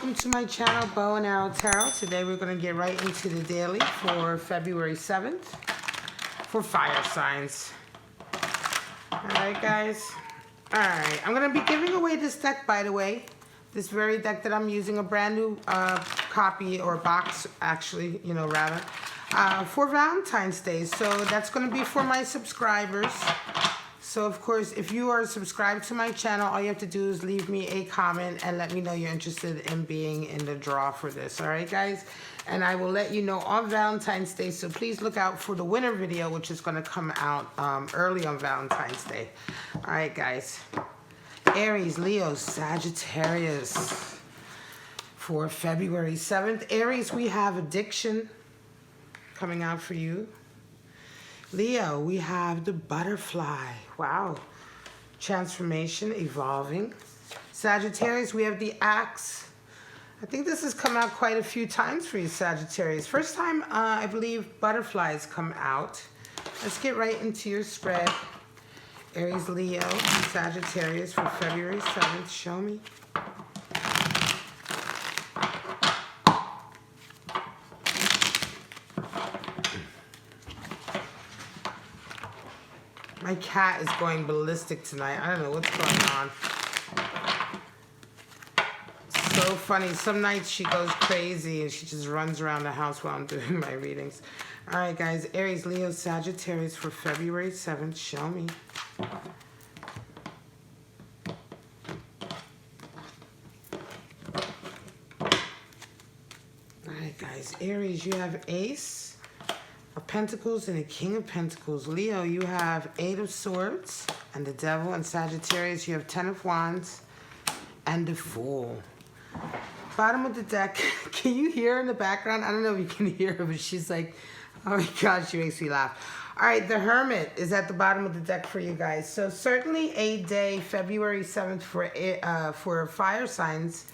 welcome to my channel, Bow and Arrow Tarot. Today we're going to get right into the daily for February 7th for fire signs. Alright guys. Alright, I'm going to be giving away this deck, by the way. This very deck that I'm using, a brand new copy or box, actually, rather, for Valentine's Day. So that's going to be for my subscribers. So, of course, if you are subscribed to my channel, all you have to do is leave me a comment and let me know you're interested in being in the draw for this. All right, guys? And I will let you know on Valentine's Day. So please look out for the winner video, which is going to come out early on Valentine's Day. All right, guys. Aries, Leo, Sagittarius for February 7th. Aries, we have addiction coming out for you. Leo, we have the butterfly. Wow. Transformation, evolving. Sagittarius, we have the axe. I think this has come out quite a few times for you, Sagittarius. First time, I believe, butterflies come out. Let's get right into your spread. Aries, Leo, Sagittarius for February 7th. Show me. My cat is going ballistic tonight. I don't know what's going on. It's so funny. Some nights she goes crazy and she just runs around the house while I'm doing my readings. All right, guys. Aries, Leo, Sagittarius for February 7th. Show me. All right, guys. Aries, you have Ace of Pentacles and a King of Pentacles. Leo, you have Eight of Swords and the Devil. And Sagittarius, you have Ten of Wands and the Fool. Bottom of the deck. Can you hear her in the background? I don't know if you can hear her, but she's like, oh my God, she makes me laugh. All right, the Hermit is at the bottom of the deck for you guys. So certainly a day, February 7th, for fire signs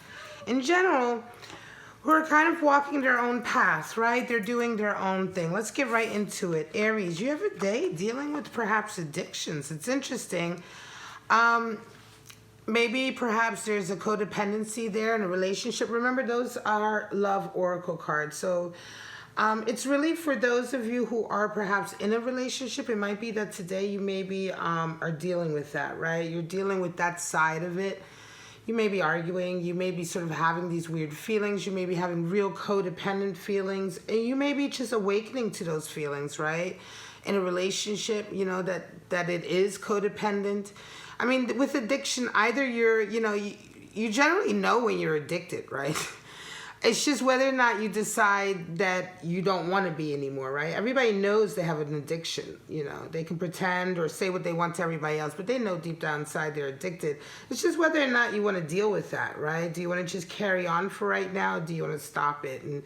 in general, who are kind of walking their own path, right? They're doing their own thing. Let's get right into it. Aries, you have a day dealing with perhaps addictions. It's interesting. Maybe perhaps there's a codependency there in a relationship. Remember, those are love oracle cards. So it's really for those of you who are perhaps in a relationship. It might be that today you maybe are dealing with that, right? You're dealing with that side of it. You may be arguing, you may be sort of having these weird feelings, you may be having real codependent feelings, and you may be just awakening to those feelings, right? In a relationship, that it is codependent. I mean, with addiction, either you're, you generally know when you're addicted, right? It's just whether or not you decide that you don't want to be anymore, right? Everybody knows they have an addiction, They can pretend or say what they want to everybody else, but they know deep down inside they're addicted. It's just whether or not you want to deal with that, right? Do you want to just carry on for right now? Do you want to stop it? And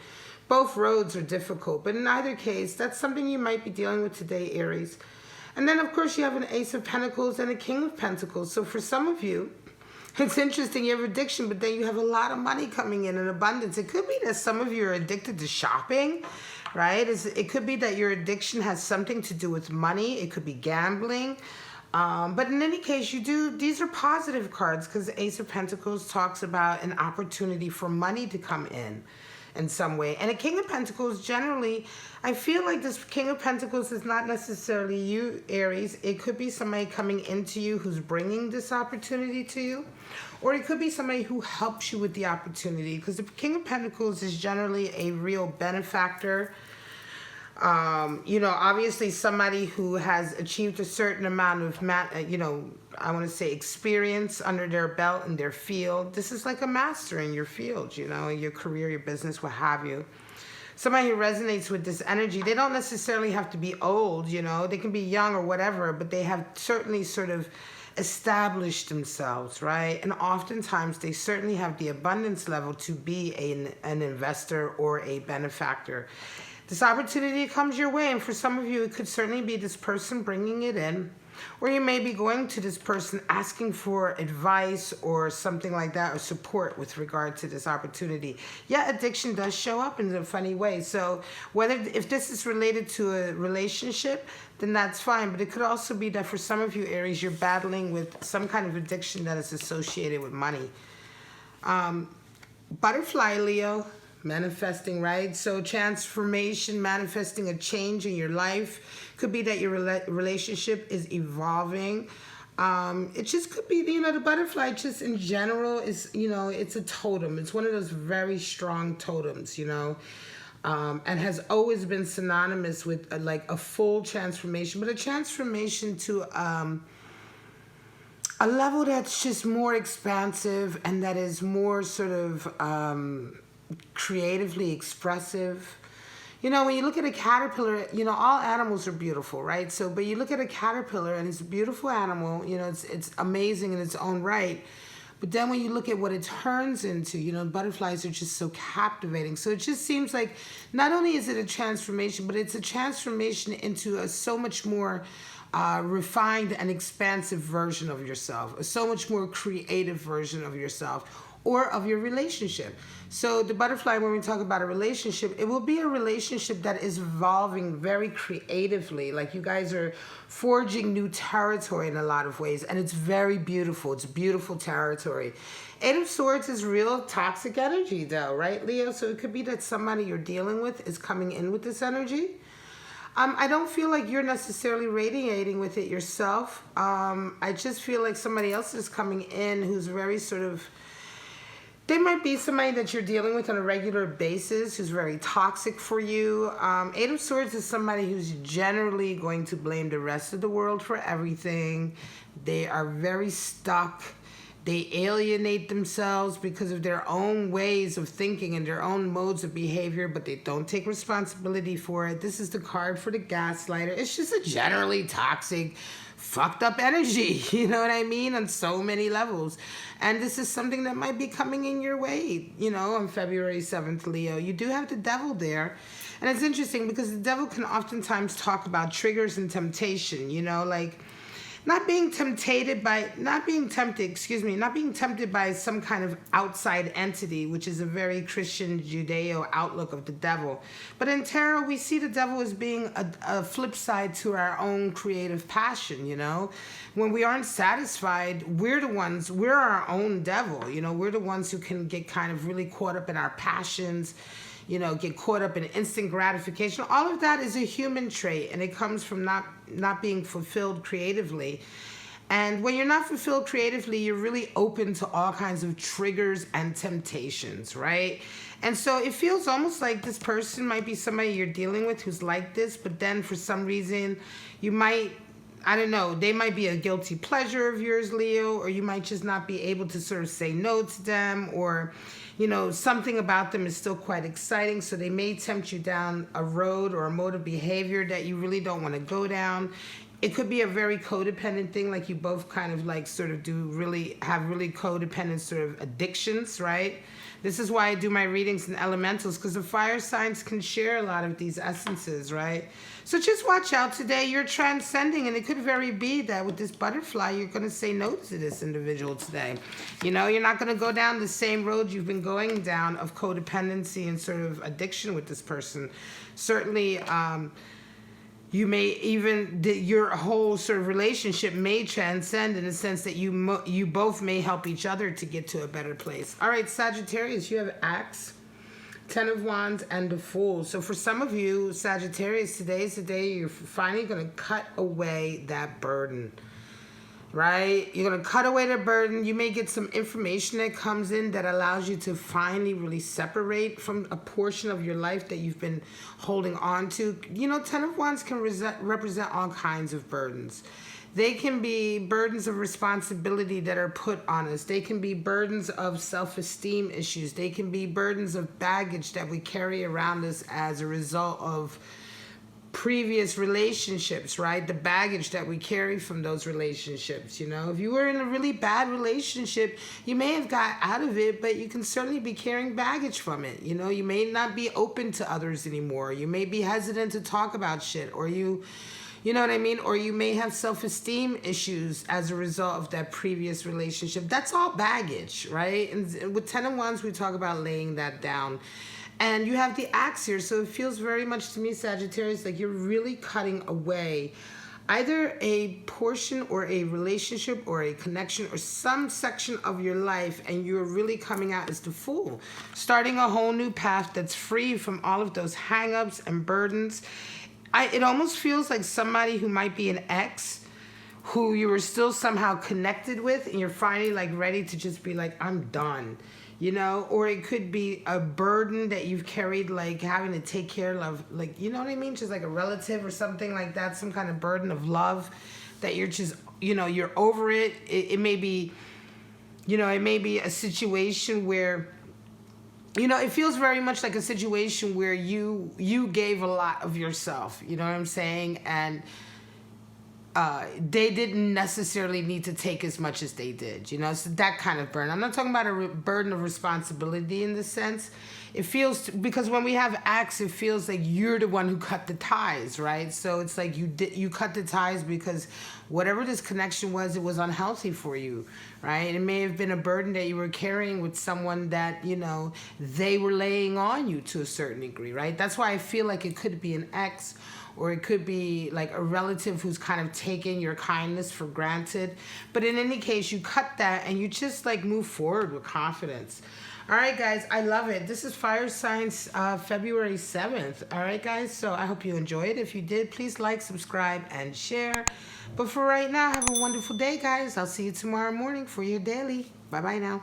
both roads are difficult, but in either case, that's something you might be dealing with today, Aries. And then, of course, you have an Ace of Pentacles and a King of Pentacles. So for some of you, it's interesting, you have addiction, but then you have a lot of money coming in abundance. It could be that some of you are addicted to shopping, right? It could be that your addiction has something to do with money. It could be gambling. But in any case, these are positive cards because Ace of Pentacles talks about an opportunity for money to come in some way. And a King of Pentacles, generally, I feel like this King of Pentacles is not necessarily you, Aries. It could be somebody coming into you who's bringing this opportunity to you. Or it could be somebody who helps you with the opportunity. Because the King of Pentacles is generally a real benefactor. Obviously somebody who has achieved a certain amount of, I want to say experience under their belt in their field. This is like a master in your field, your career, your business, what have you. Somebody who resonates with this energy, they don't necessarily have to be old, they can be young or whatever, but they have certainly sort of established themselves, right? And oftentimes they certainly have the abundance level to be an investor or a benefactor. This opportunity comes your way, and for some of you, it could certainly be this person bringing it in, or you may be going to this person asking for advice or something like that, or support with regard to this opportunity. Yeah, addiction does show up in a funny way. So if this is related to a relationship, then that's fine. But it could also be that for some of you, Aries, you're battling with some kind of addiction that is associated with money. Butterfly, Leo, manifesting, right? So transformation, manifesting a change in your life. Could be that your relationship is evolving. It just could be, the butterfly just in general is, it's a totem. It's one of those very strong totems, and has always been synonymous with like a full transformation, but a transformation to a level that's just more expansive and that is more sort of creatively expressive. When you look at a caterpillar, all animals are beautiful, right? So, but you look at a caterpillar and it's a beautiful animal, it's amazing in its own right. But then when you look at what it turns into, butterflies are just so captivating. So it just seems like not only is it a transformation, but it's a transformation into a so much more refined and expansive version of yourself, a so much more creative version of yourself or of your relationship. So the butterfly, when we talk about a relationship, it will be a relationship that is evolving very creatively. Like you guys are forging new territory in a lot of ways, and it's very beautiful. It's beautiful territory. Eight of Swords is real toxic energy though, right, Leo? So it could be that somebody you're dealing with is coming in with this energy. I don't feel like you're necessarily radiating with it yourself. I just feel like somebody else is coming in who's very sort of, they might be somebody that you're dealing with on a regular basis who's very toxic for you. Eight of Swords is somebody who's generally going to blame the rest of the world for everything. They are very stuck. They alienate themselves because of their own ways of thinking and their own modes of behavior, but they don't take responsibility for it. This is the card for the gaslighter. It's just a generally toxic, fucked up energy, you know what I mean, on so many levels. And this is something that might be coming in your way, on February 7th, Leo. You do have the devil there. And it's interesting because the devil can oftentimes talk about triggers and temptation, like not being tempted by some kind of outside entity, which is a very Christian Judeo outlook of the devil. But in tarot, we see the devil as being a flip side to our own creative passion, When we aren't satisfied, we're our own devil, We're the ones who can get kind of really caught up in our passions, get caught up in instant gratification. All of that is a human trait, and it comes from not being fulfilled creatively. And when you're not fulfilled creatively, you're really open to all kinds of triggers and temptations, right? And so it feels almost like this person might be somebody you're dealing with who's like this, but then for some reason you might, I don't know, they might be a guilty pleasure of yours, Leo, or you might just not be able to sort of say no to them, or something about them is still quite exciting, so they may tempt you down a road or a mode of behavior that you really don't want to go down. It could be a very codependent thing, like you both kind of like sort of have really codependent sort of addictions, right? This is why I do my readings in elementals, because the fire signs can share a lot of these essences, right? So just watch out today. You're transcending, and it could very be that with this butterfly, you're going to say no to this individual today. You're not going to go down the same road you've been going down of codependency and sort of addiction with this person. Certainly, you may even, your whole sort of relationship may transcend in the sense that you both may help each other to get to a better place. All right, Sagittarius, you have Axe, Ten of Wands, and the Fool. So for some of you, Sagittarius, today is the day you're finally going to cut away that burden, right? You're going to cut away the burden. You may get some information that comes in that allows you to finally really separate from a portion of your life that you've been holding on to. Ten of Wands can represent all kinds of burdens. They can be burdens of responsibility that are put on us. They can be burdens of self-esteem issues. They can be burdens of baggage that we carry around us as a result of previous relationships, right? The baggage that we carry from those relationships, If you were in a really bad relationship, you may have got out of it, but you can certainly be carrying baggage from it. You may not be open to others anymore. You may be hesitant to talk about shit, or you know what I mean? Or you may have self-esteem issues as a result of that previous relationship. That's all baggage, right? And with Ten of Wands, we talk about laying that down. And you have the Axe here, so it feels very much to me, Sagittarius, like you're really cutting away either a portion or a relationship or a connection or some section of your life, and you're really coming out as the Fool, starting a whole new path that's free from all of those hang-ups and burdens. It almost feels like somebody who might be an ex who you were still somehow connected with, and you're finally like ready to just be like, I'm done, you know? Or it could be a burden that you've carried, like having to take care of, like, you know what I mean? Just like a relative or something like that, some kind of burden of love that you're just, you know, you're over it. It may be, you know, it may be a situation where, you know, it feels very much like a situation where you gave a lot of yourself, you know what I'm saying? And they didn't necessarily need to take as much as they did, you know? So that kind of burden. I'm not talking about a burden of responsibility in the sense. It feels, because when we have acts, it feels like you're the one who cut the ties, right? So it's like you cut the ties because whatever this connection was, it was unhealthy for you, right? It may have been a burden that you were carrying with someone that, you know, they were laying on you to a certain degree, right? That's why I feel like it could be an ex, or it could be like a relative who's kind of taking your kindness for granted. But in any case, you cut that and you just like move forward with confidence. All right, guys, I love it. This is Fire Signs, February 7th. All right, guys, so I hope you enjoyed. If you did, please like, subscribe, and share. But for right now, have a wonderful day, guys. I'll see you tomorrow morning for your daily. Bye-bye now.